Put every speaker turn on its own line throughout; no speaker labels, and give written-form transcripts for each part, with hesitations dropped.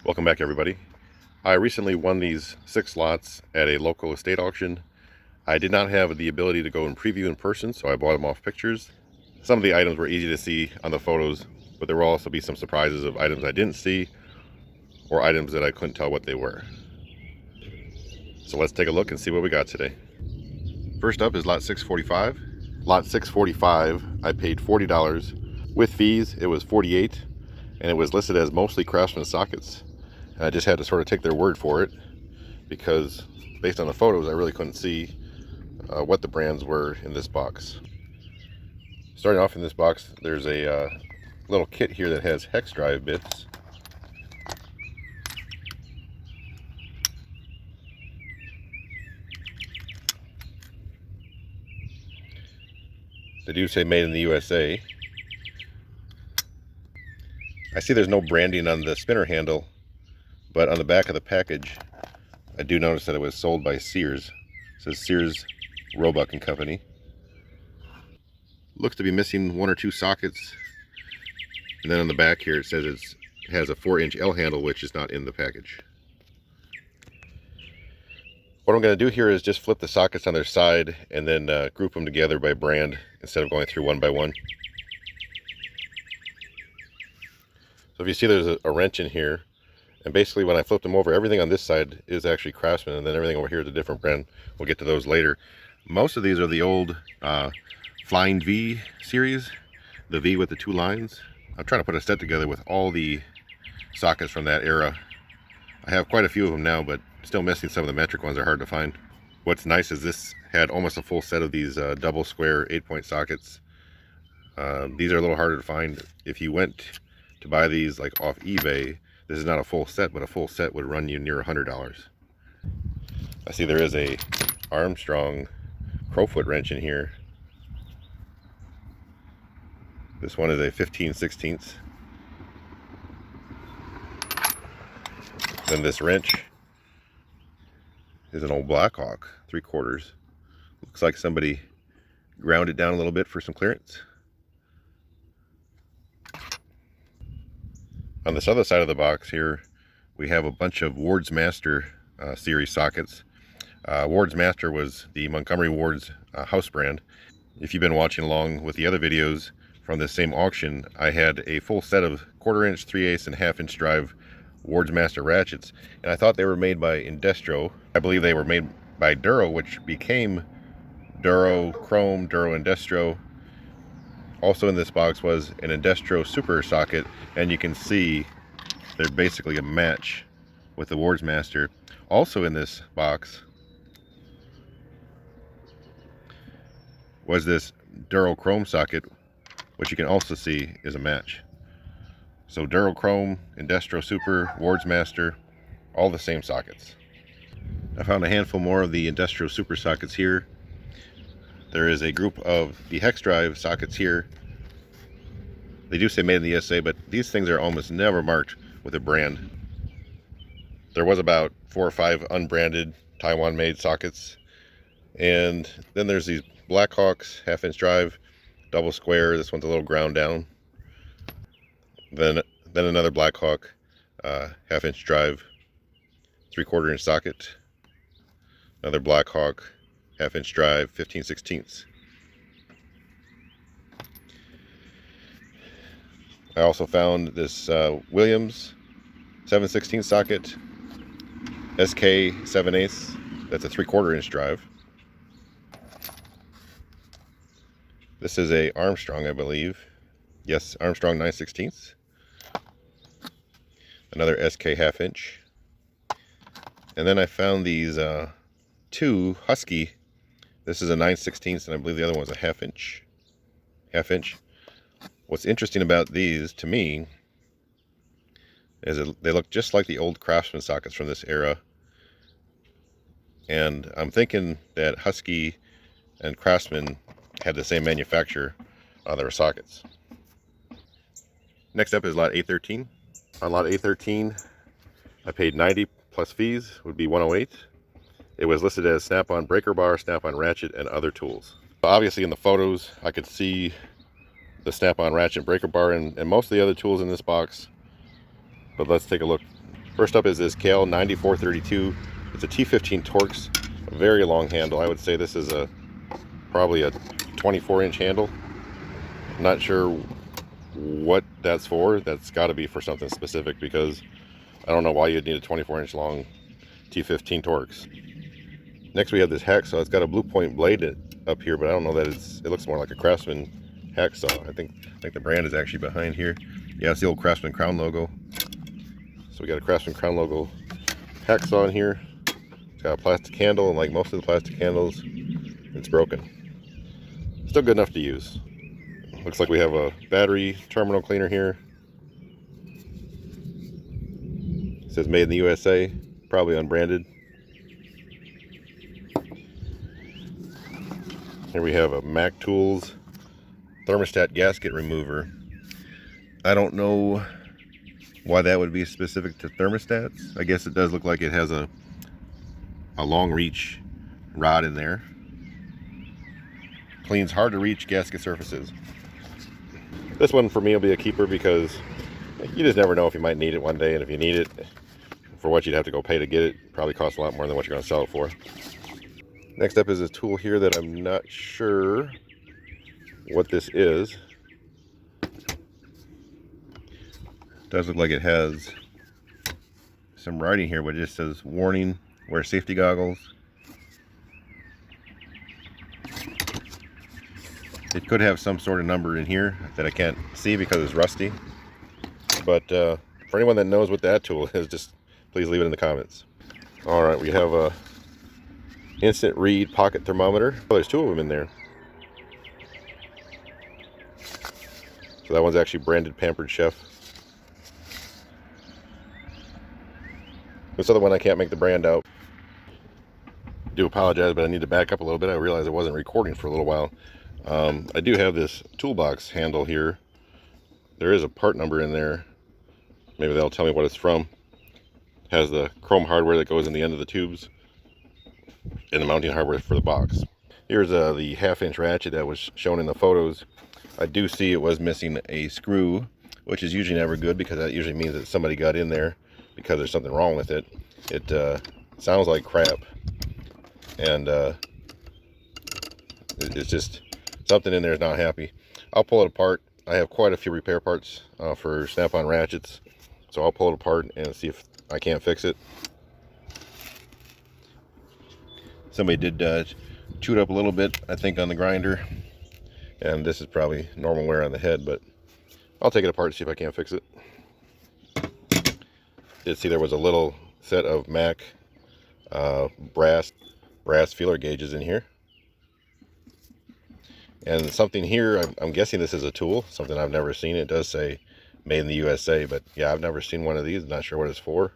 Welcome back, everybody. I recently won these 6 lots at a local estate auction. I did not have the ability to go and preview in person, so I bought them off pictures. Some of the items were easy to see on the photos, but there will also be some surprises of items I didn't see or items that I couldn't tell what they were. So let's take a look and see what we got today. First up is lot 645. Lot 645, I paid $40. With fees, it was $48, and it was listed as mostly Craftsman sockets. And I just had to sort of take their word for it because based on the photos, I really couldn't see what the brands were in this box. Starting off in this box, there's a little kit here that has hex drive bits. They do say made in the USA. I see there's no branding on the spinner handle, but on the back of the package, I do notice that it was sold by Sears. It says Sears, Roebuck and Company. Looks to be missing 1 or 2 sockets. And then on the back here, it says it has a 4-inch L handle, which is not in the package. What I'm going to do here is just flip the sockets on their side and then group them together by brand instead of going through one by one. So if you see there's a wrench in here, and basically when I flipped them over, everything on this side is actually Craftsman, and then everything over here is a different brand. We'll get to those later. Most of these are the old Flying V series, the V with the 2 lines. I'm trying to put a set together with all the sockets from that era. I have quite a few of them now, but still missing some of the metric ones. Are hard to find. What's nice is this had almost a full set of these double square 8-point sockets. These are a little harder to find. If you went to buy these like off eBay, this is not a full set, but a full set would run you near $100. I see there is a Armstrong crowfoot wrench in here. This one is a 15/16. Then this wrench is an old Blackhawk 3/4. Looks like somebody ground it down a little bit for some clearance. On this other side of the box here, we have a bunch of Ward's Master series sockets. Ward's Master was the Montgomery Ward's house brand. If you've been watching along with the other videos from this same auction, I had a full set of 1/4-inch, 3/8, and 1/2-inch drive Ward's Master ratchets, and I thought they were made by Indestro. I believe they were made by Duro, which became Duro Chrome, Duro Indestro. Also in this box was an Indestro Super socket, and you can see they're basically a match with the Ward's Master. Also in this box was this Duro Chrome socket, which you can also see is a match. So Duro Chrome, Indestro Super, Ward's Master, all the same sockets. I found a handful more of the Indestro Super sockets here. There is a group of the hex drive sockets here. They do say made in the USA, but these things are almost never marked with a brand. There was about 4 or 5 unbranded Taiwan made sockets. And then there's these Blackhawks 1/2-inch drive, double square. This one's a little ground down. Then another Blackhawk 1/2-inch drive, 3/4-inch socket. Another Blackhawk 1/2-inch drive, 15/16. I also found this Williams 7/16 socket, SK 7/8. That's a 3/4-inch drive. This is a Armstrong, I believe. Yes, Armstrong 9/16. Another SK 1/2-inch. And then I found these 2 Husky. This is a 9/16, and I believe the other one's a 1/2-inch. What's interesting about these, to me, is they look just like the old Craftsman sockets from this era. And I'm thinking that Husky and Craftsman had the same manufacturer on their sockets. Next up is lot 813. On lot 813, I paid $90 plus fees, would be $108. It was listed as snap-on breaker bar, snap-on ratchet, and other tools. Obviously in the photos, I could see the snap-on ratchet breaker bar and most of the other tools in this box. But let's take a look First up is this Cal 9432. It's a T15 Torx, a very long handle. I would say this is probably a 24-inch handle. I'm not sure what that's for. That's got to be for something specific, because I don't know why you'd need a 24-inch long T15 Torx. Next we have this hacksaw. It's got a blue point blade up here, but I don't know that it looks more like a Craftsman hacksaw. I think the brand is actually behind here. Yeah, it's the old Craftsman crown logo. So we got a Craftsman crown logo hacksaw in here. It's got a plastic handle, and like most of the plastic handles, it's broken. Still good enough to use. Looks like we have a battery terminal cleaner here. It says made in the USA, probably unbranded. Here we have a Mac Tools thermostat gasket remover. I don't know why that would be specific to thermostats. I guess it does look like it has a long reach rod in there. Cleans hard to reach gasket surfaces. This one for me will be a keeper, because you just never know if you might need it one day, and if you need it, for what you'd have to go pay to get it, probably costs a lot more than what you're going to sell it for. Next up is this tool here that I'm not sure what this is. It does look like it has some writing here, but it just says warning, wear safety goggles. It could have some sort of number in here that I can't see because it's rusty. But for anyone that knows what that tool is, just please leave it in the comments. Alright, we have a instant read pocket thermometer. Oh, there's two of them in there. So that one's actually branded Pampered Chef. This other one I can't make the brand out. I do apologize, but I need to back up a little bit. I realized I wasn't recording for a little while. I do have this toolbox handle here. There is a part number in there. Maybe they'll tell me what it's from. It has the chrome hardware that goes in the end of the tubes, and the mounting hardware for the box. Here's the 1/2-inch ratchet that was shown in the photos. I do see it was missing a screw, which is usually never good, because that usually means that somebody got in there because there's something wrong with it. It sounds like crap, and it's just something in there is not happy. I'll pull it apart. I have quite a few repair parts for snap-on ratchets, so I'll pull it apart and see if I can't fix it. Somebody did chew it up a little bit, I think, on the grinder, and this is probably normal wear on the head, but I'll take it apart and see if I can't fix it. Did see there was a little set of Mac brass feeler gauges in here, and something here, I'm guessing this is a tool, something I've never seen. It does say made in the USA, but yeah, I've never seen one of these. Not sure what it's for.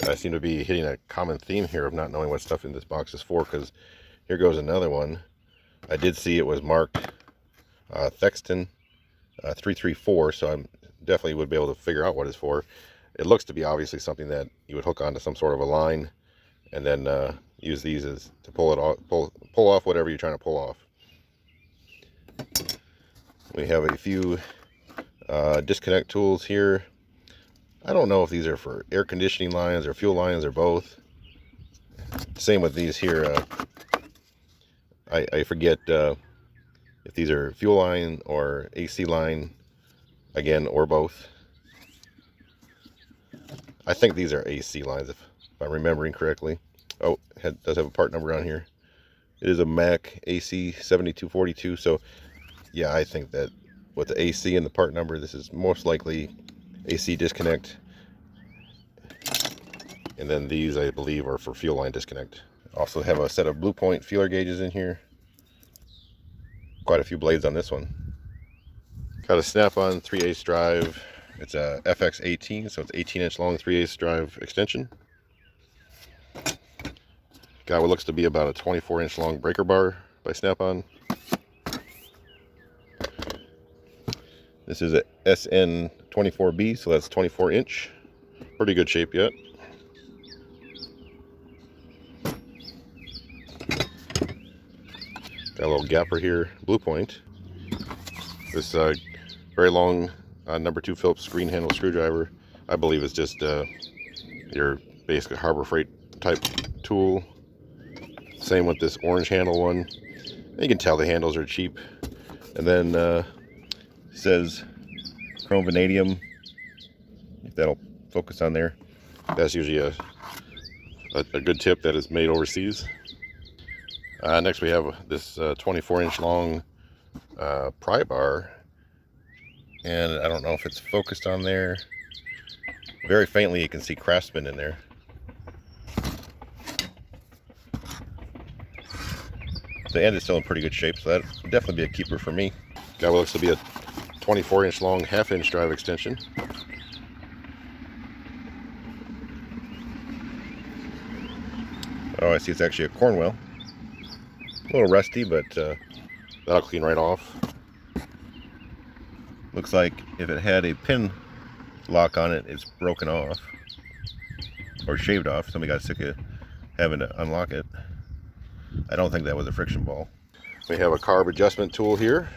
I seem to be hitting a common theme here of not knowing what stuff in this box is for, because here goes another one. I did see it was marked Thexton 334, so I definitely would be able to figure out what it's for. It looks to be obviously something that you would hook onto some sort of a line, and then use these as to pull it off, pull off whatever you're trying to pull off. We have a few disconnect tools here. I don't know if these are for air conditioning lines or fuel lines or both. Same with these here. I forget if these are fuel line or AC line, again, or both. I think these are AC lines, if I'm remembering correctly. Oh, it does have a part number on here. It is a Mac AC 7242. So yeah, I think that with the AC and the part number, this is most likely AC disconnect. And then these, I believe, are for fuel line disconnect. Also have a set of Blue Point feeler gauges in here. Quite a few blades on this one. Got a snap-on 3/8 drive. It's a FX18, so it's 18-inch long 3/8 drive extension. Got what looks to be about a 24-inch long breaker bar by Snap-on. This is a SN24B, so that's 24-inch. Pretty good shape yet. Got a little gapper here, Blue Point. This very long number 2 Phillips screen handle screwdriver. I believe it's just your basic Harbor Freight type tool. Same with this orange handle one. You can tell the handles are cheap. And then says chrome vanadium, if that'll focus on there. That's usually a good tip that is made overseas. Next we have this 24-inch long pry bar, and I don't know if it's focused on there. Very faintly you can see Craftsman in there. The end is still in pretty good shape, so that would definitely be a keeper for me. Got what looks to be a 24-inch long half-inch drive extension. Oh, I see it's actually a Cornwell. A little rusty, but that'll clean right off. Looks like if it had a pin lock on it, it's broken off. Or shaved off. Somebody got sick of having to unlock it. I don't think that was a friction ball. We have a carb adjustment tool here.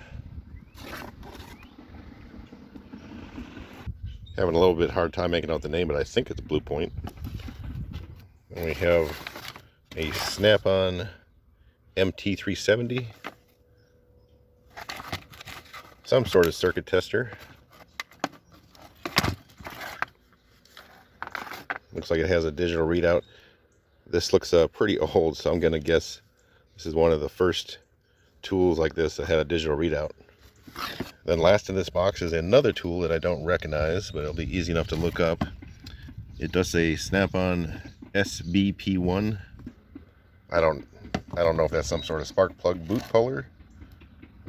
Having a little bit hard time making out the name, but I think it's Blue Point. And we have a Snap-on MT370. Some sort of circuit tester. Looks like it has a digital readout. This looks pretty old, so I'm going to guess this is one of the first tools like this that had a digital readout. Then last in this box is another tool that I don't recognize, but it'll be easy enough to look up. It does say Snap-on SBP1. I don't know if that's some sort of spark plug boot puller.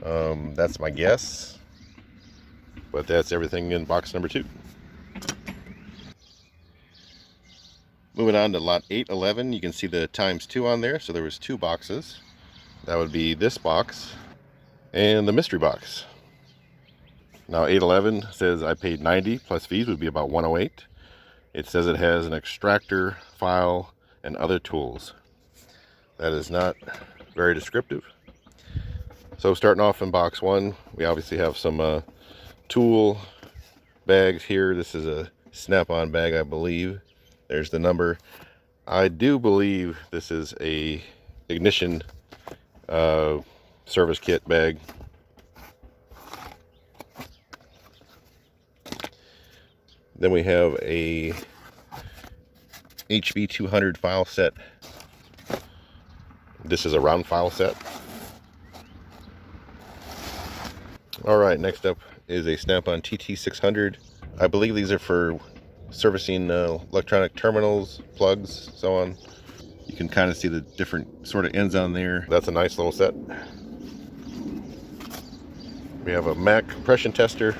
That's my guess. But that's everything in box number 2. Moving on to lot 811, you can see the ×2 on there, so there was 2 boxes. That would be this box and the mystery box. Now 811 says I paid $90 plus fees would be about $108. It says it has an extractor, file, and other tools. That is not very descriptive. So starting off in box 1, we obviously have some tool bags here. This is a Snap-on bag, I believe. There's the number. I do believe this is a ignition service kit bag. Then we have a HB200 file set. This is a round file set. Alright, next up is a Snap-on TT600. I believe these are for servicing electronic terminals, plugs, so on. You can kind of see the different sort of ends on there. That's a nice little set. We have a Mac compression tester.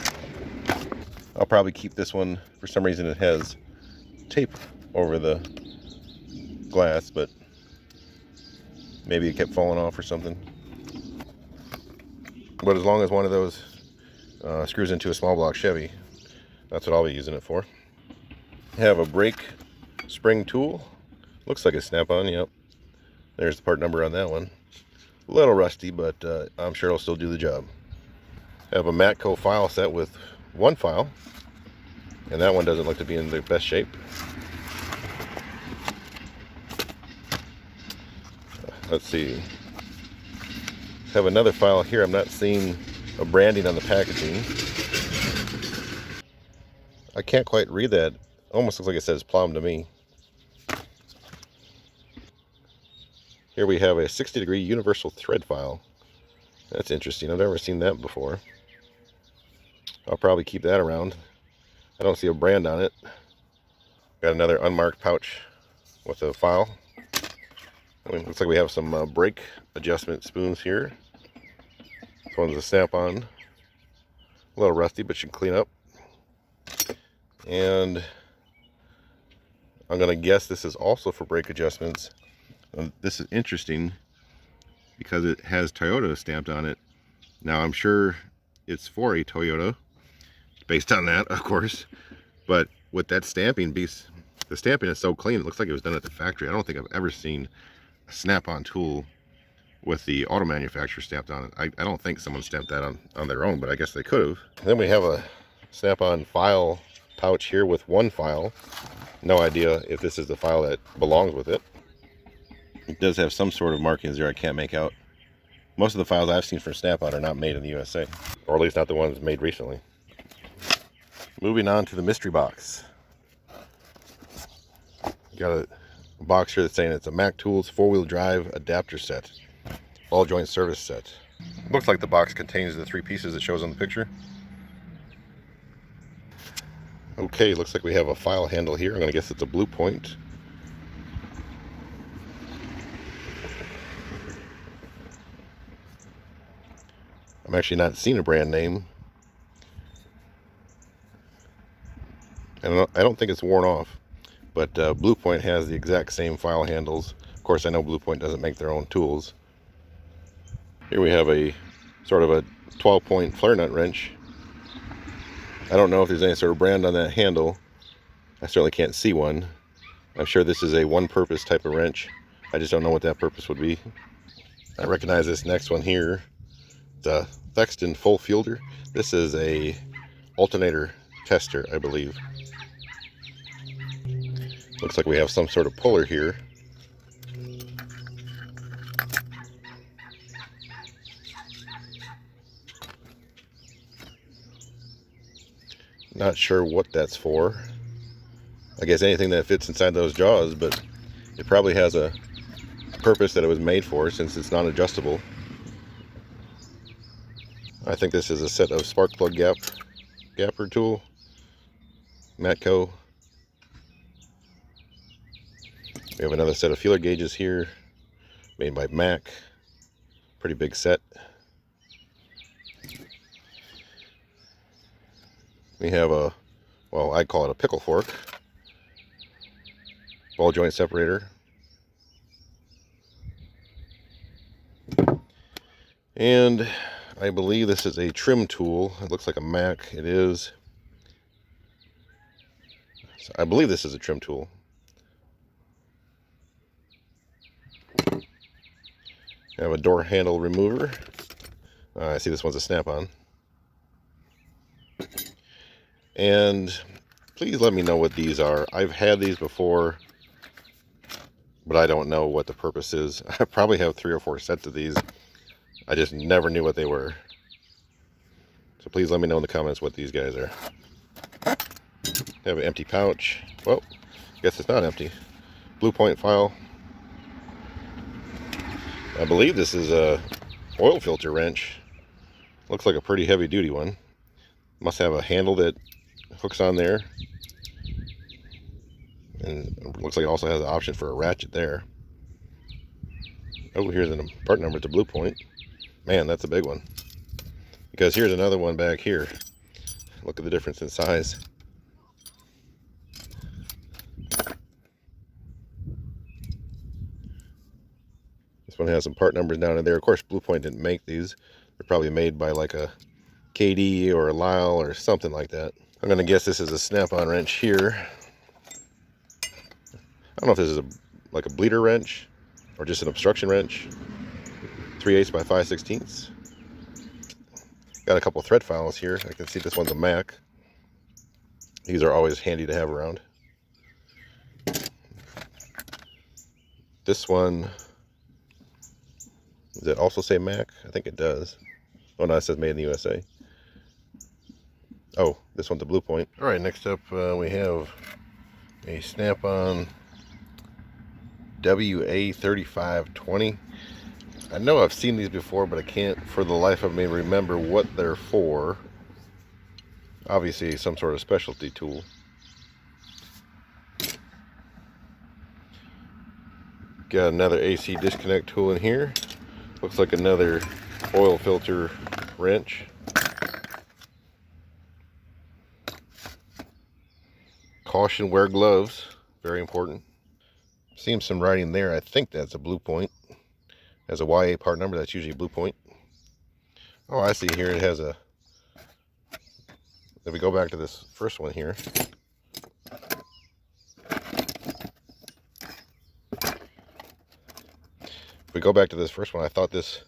I'll probably keep this one. For some reason it has tape over the glass, but maybe it kept falling off or something. But as long as one of those screws into a small block Chevy, that's what I'll be using it for. Have a brake spring tool. Looks like a Snap-on, yep. There's the part number on that one. A little rusty, but I'm sure it'll still do the job. Have a Matco file set with 1 file, and that one doesn't look to be in the best shape. Let's see. Have another file here. I'm not seeing a branding on the packaging. I can't quite read that. Almost looks like it says plum to me. Here we have a 60-degree universal thread file. That's interesting. I've never seen that before. I'll probably keep that around. I don't see a brand on it. Got another unmarked pouch with a file. Looks like we have some brake adjustment spoons here. This one's a Snap-on. A little rusty, but should clean up. And I'm going to guess this is also for brake adjustments. This is interesting because it has Toyota stamped on it. Now I'm sure it's for a Toyota, based on that, of course. But with that stamping, the stamping is so clean, it looks like it was done at the factory. I don't think I've ever seen a Snap-on tool with the auto manufacturer stamped on it. I don't think someone stamped that on their own, but I guess they could have. Then we have a Snap-on file pouch here with one file. No idea if this is the file that belongs with it. It does have some sort of markings there I can't make out. Most of the files I've seen for Snap-on are not made in the USA, or at least not the ones made recently. Moving on to the mystery box. Got a box here that's saying it's a Mac Tools 4-wheel drive adapter set, ball joint service set. Looks like the box contains the 3 pieces it shows on the picture. Okay, looks like we have a file handle here. I'm gonna guess it's a Blue Point. I'm actually not seeing a brand name. And I don't think it's worn off, but Blue Point has the exact same file handles. Of course, I know Blue Point doesn't make their own tools. Here we have a sort of a 12-point flare nut wrench. I don't know if there's any sort of brand on that handle. I certainly can't see one. I'm sure this is a one-purpose type of wrench. I just don't know what that purpose would be. I recognize this next one here. The Thexton full fielder. This is a alternator tester, I believe. Looks like we have some sort of puller here. Not sure what that's for. I guess anything that fits inside those jaws, but it probably has a purpose that it was made for since it's not adjustable. I think this is a set of spark plug gapper tool, Matco. We have another set of feeler gauges here, made by Mac. Pretty big set. We have a, well, I'd call it a pickle fork, ball joint separator, and I believe this is a trim tool. It looks like a Mac. It is. So I believe this is a trim tool. I have a door handle remover. I see this one's a Snap-on. And please let me know what these are. I've had these before, but I don't know what the purpose is. I probably have 3 or 4 sets of these. I just never knew what they were. So please let me know in the comments what these guys are. I have an empty pouch. Well, I guess it's not empty. Blue Point file. I believe this is a oil filter wrench. Looks like a pretty heavy duty one. Must have a handle that hooks on there. And it looks like it also has an option for a ratchet there. Oh, here's a part number to Blue Point. Man, that's a big one. Because here's another one back here. Look at the difference in size. This one has some part numbers down in there. Of course, Blue Point didn't make these. They're probably made by like a KD or a Lyle or something like that. I'm going to guess this is a Snap-on wrench here. I don't know if this is like a bleeder wrench or just an obstruction wrench. 3/8 by 5/16. Got a couple thread files here. I can see this one's a Mac. These are always handy to have around. This one, does it also say Mac? I think it does. Oh no, it says made in the USA. Oh, this one's a Blue Point. All right, next up we have a Snap-on WA3520. I know I've seen these before, but I can't for the life of me remember what they're for. Obviously some sort of specialty tool. Got another AC disconnect tool in here. Looks like another oil filter wrench. Caution, wear gloves. Very important. Seeing some writing there. I think that's a Blue Point. Has a YA part number. That's usually a Blue Point. Oh, I see here it has a... If we go back to this first one here. If we go back to this first one, I thought this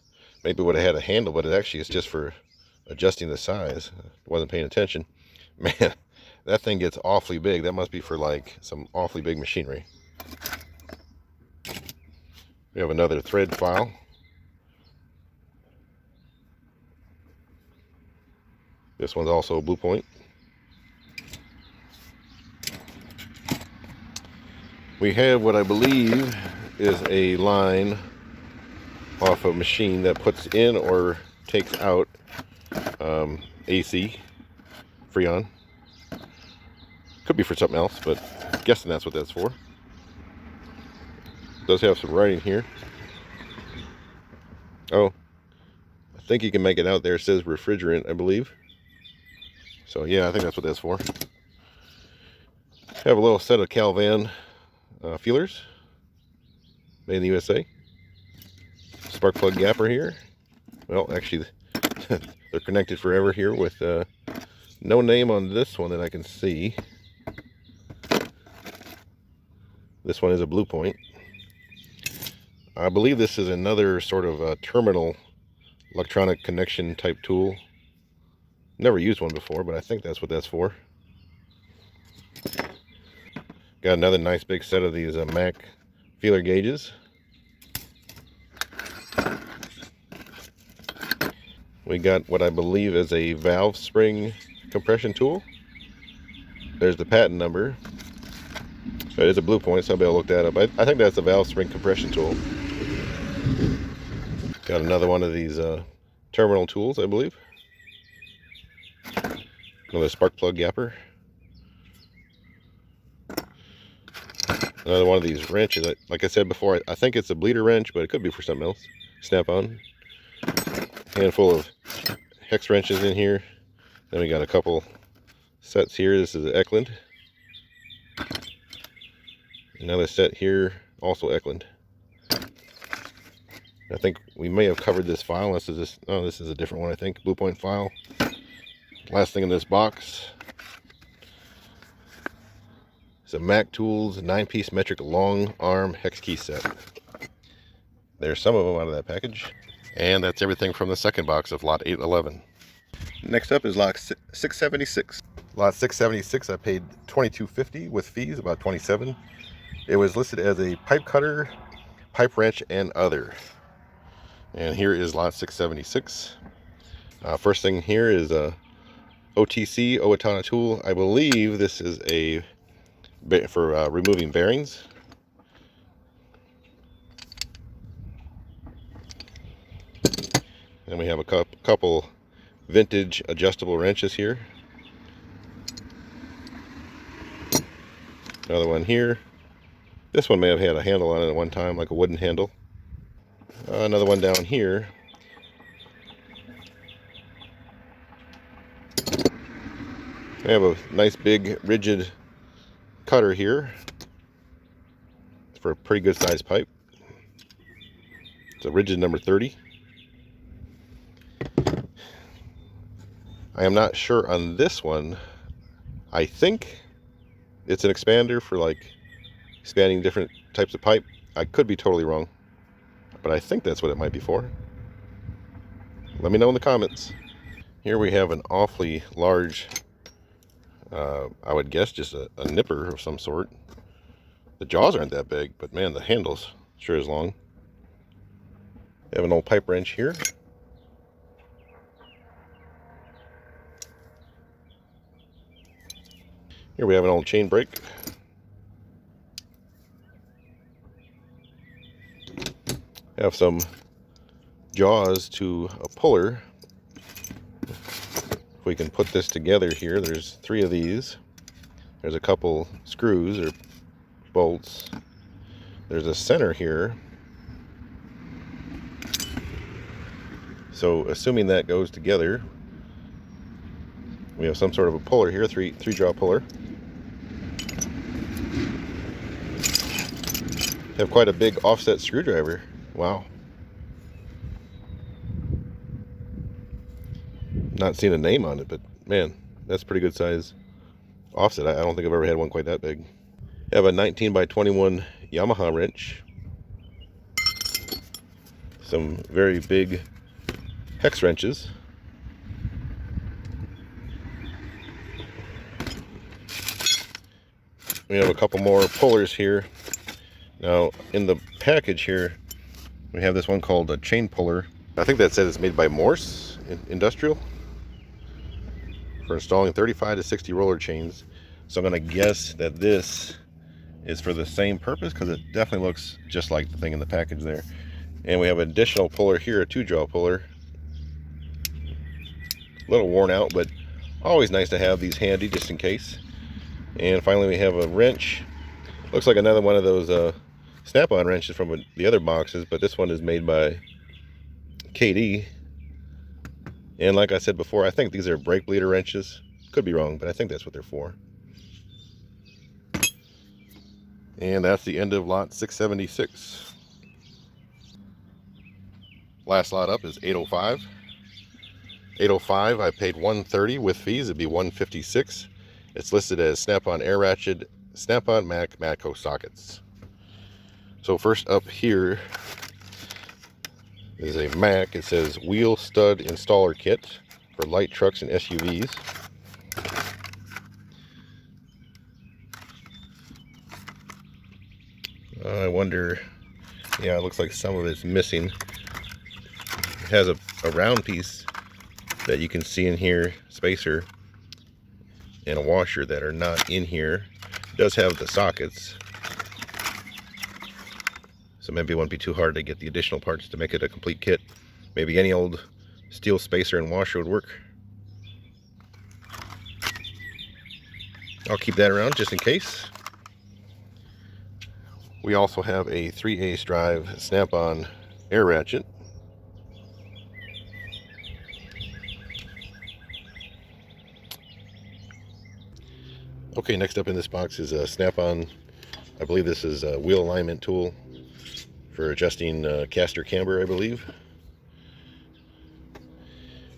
maybe would have had a handle, but it actually is just for adjusting the size. I wasn't paying attention. Man, that thing gets awfully big. That must be for like some awfully big machinery. We have another thread file. This one's also a Blue Point. We have what I believe is a line off a machine that puts in or takes out AC, Freon. Could be for something else, but I'm guessing that's what that's for. It does have some writing here. Oh, I think you can make it out there. It says refrigerant, I believe. So yeah, I think that's what that's for. Have a little set of Calvan feelers, made in the USA. Spark plug gapper here. Well, actually, they're connected forever here with no name on this one that I can see. This one is a Blue Point. I believe this is another sort of terminal electronic connection type tool. Never used one before, but I think that's what that's for. Got another nice big set of these Mac feeler gauges. We got what I believe is a valve spring compression tool. There's the patent number. It is a Blue Point, so I'll be able to look that up. I think that's a valve spring compression tool. Got another one of these terminal tools, I believe. Another spark plug gapper. Another one of these wrenches. Like I said before, I think it's a bleeder wrench, but it could be for something else. Snap-on. Handful of hex wrenches in here. Then we got a couple sets here. This is Eklund. Another set here, also Eklund. I think we may have covered this file. This is a different one, I think. Blue Point file. Last thing in this box is a Mac Tools 9-piece metric long arm hex key set. There's some of them out of that package. And that's everything from the second box of lot 811. Next up is lot 676. Lot 676, I paid $22.50 with fees, about $27. It was listed as a pipe cutter, pipe wrench, and other. And here is lot 676. First thing here is a OTC Owatonna tool. I believe this is for removing bearings. And we have a couple vintage adjustable wrenches here. Another one here. This one may have had a handle on it at one time, like a wooden handle. Another one down here. We have a nice big rigid cutter here. It's for a pretty good sized pipe. It's a rigid number 30. I am not sure on this one. I think it's an expander for like expanding different types of pipe. I could be totally wrong, but I think that's what it might be for. Let me know in the comments. Here we have an awfully large, I would guess just a nipper of some sort. The jaws aren't that big, but man, the handle's sure is long. We have an old pipe wrench here. Here we have an old chain brake. Have some jaws to a puller. If we can put this together here, there's 3 of these. There's a couple screws or bolts. There's a center here. So assuming that goes together, we have some sort of a puller here, three jaw puller. Have quite a big offset screwdriver. Wow. Not seeing a name on it, but man, that's pretty good size offset. I don't think I've ever had one quite that big. I have a 19 by 21 Yamaha wrench. Some very big hex wrenches. We have a couple more pullers here. Now, in the package here, we have this one called a chain puller. I think that says it's made by Morse Industrial for installing 35 to 60 roller chains. So I'm going to guess that this is for the same purpose, because it definitely looks just like the thing in the package there. And we have an additional puller here, a 2-jaw puller. A little worn out, but always nice to have these handy just in case. And finally we have a wrench. Looks like another one of those snap-on wrenches from the other boxes, but this one is made by KD. And like I said before, I think these are brake bleeder wrenches. Could be wrong, but I think that's what they're for. And that's the end of lot 676. Last lot up is 805. 805, I paid $130 with fees. It'd be $156. It's listed as snap-on air ratchet, snap-on Matco sockets. So first up here is a Mac. It says wheel stud installer kit for light trucks and SUVs. I wonder, yeah, it looks like some of it's missing. It has a round piece that you can see in here, spacer, and a washer that are not in here. It does have the sockets, so maybe it won't be too hard to get the additional parts to make it a complete kit. Maybe any old steel spacer and washer would work. I'll keep that around just in case. We also have a 3/8 drive snap-on air ratchet. Okay, next up in this box is a snap-on, I believe this is a wheel alignment tool for adjusting caster camber, I believe.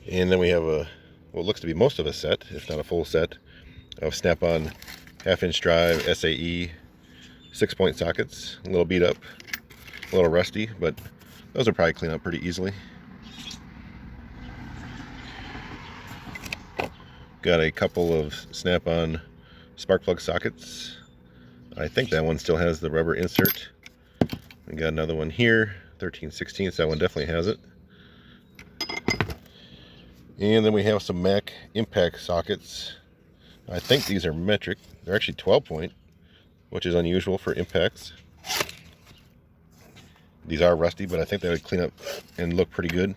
And then we have a, what looks to be most of a set, if not a full set, of snap-on 1/2-inch drive SAE 6-point sockets. A little beat up, a little rusty, but those will probably clean up pretty easily. Got a couple of snap-on spark plug sockets. I think that one still has the rubber insert. We got another one here, 13/16. That one definitely has it. And then we have some Mac impact sockets. I think these are metric. They're actually 12-point, which is unusual for impacts. These are rusty, but I think they would clean up and look pretty good.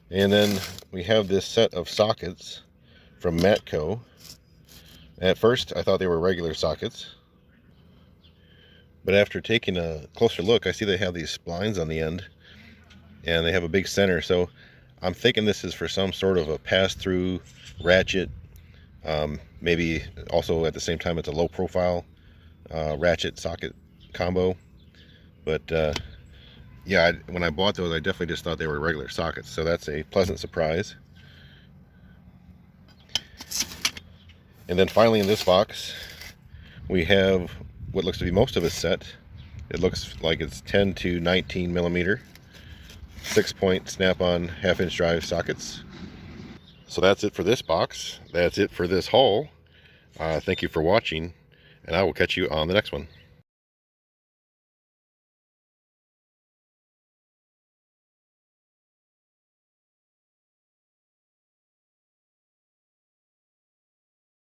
And then we have this set of sockets from Matco. At first I thought they were regular sockets, but after taking a closer look, I see they have these splines on the end and they have a big center, so I'm thinking this is for some sort of a pass-through ratchet. Maybe also at the same time it's a low profile ratchet socket combo. But yeah, when I bought those I definitely just thought they were regular sockets, so that's a pleasant surprise. And then finally in this box we have what looks to be most of a set. It looks like it's 10 to 19 millimeter 6-point snap-on 1/2-inch drive sockets. So that's it for this box. That's it for this haul. Thank you for watching, and I will catch you on the next one.